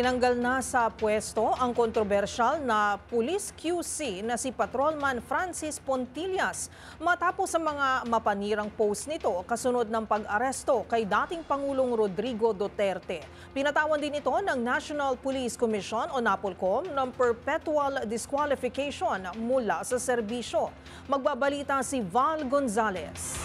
Tinanggal na sa pwesto ang kontrobersyal na Police QC na si Patrolman Francis Pontillas matapos sa mga mapanirang post nito kasunod ng pag-aresto kay dating Pangulong Rodrigo Duterte. Pinatawan din ito ng National Police Commission o NAPOLCOM ng perpetual disqualification mula sa serbisyo. Magbabalita si Val Gonzalez.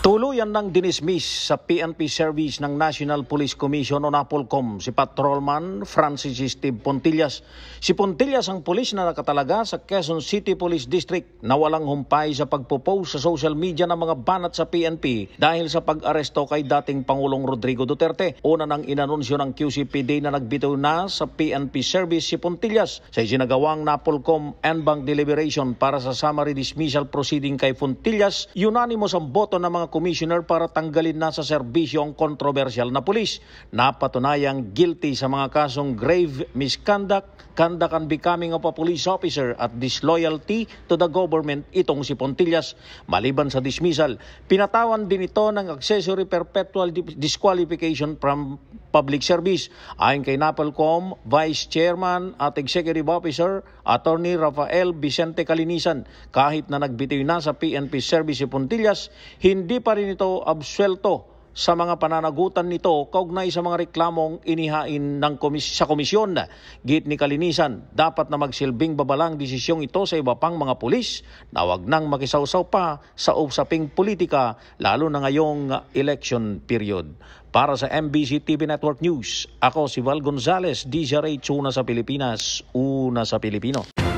Tuluyan nang dinismiss sa PNP service ng National Police Commission o NAPOLCOM si Patrolman Francis Steve Pontillas. Si Pontillas ang pulis na nakatalaga sa Quezon City Police District na walang humpay sa pagpo-post sa social media ng mga banat sa PNP dahil sa pag-aresto kay dating Pangulong Rodrigo Duterte. Una nang inanunsyo ng QCPD na nagbitaw na sa PNP service si Pontillas sa isinagawang NAPOLCOM en banc deliberation para sa summary dismissal proceeding kay Pontillas. Unanimous ang boto ng mga commissioner para tanggalin na sa serbisyo ang kontrobersyal na pulis. Napatunayang guilty sa mga kasong grave misconduct, conduct unbecoming of a police officer at disloyalty to the government itong si Pontillas. Maliban sa dismissal, pinatawan din ito ng accessory perpetual disqualification from public service. Ayon kay NAPOLCOM Vice Chairman at Executive Officer Attorney Rafael Vicente Calinisan, kahit na nagbitiw na sa PNP service si Pontillas, hindi pa rin ito absuelto sa mga pananagutan nito kaugnay sa mga reklamong inihain ng sa komisyon. Git ni Calinisan, dapat na magsilbing babalang desisyong ito sa iba pang mga pulis na wag nang makisawsaw pa sa usaping politika lalo na ngayong election period. Para sa MBC TV Network News, ako si Val Gonzalez, DZRH, una sa Pilipinas, una sa Pilipino.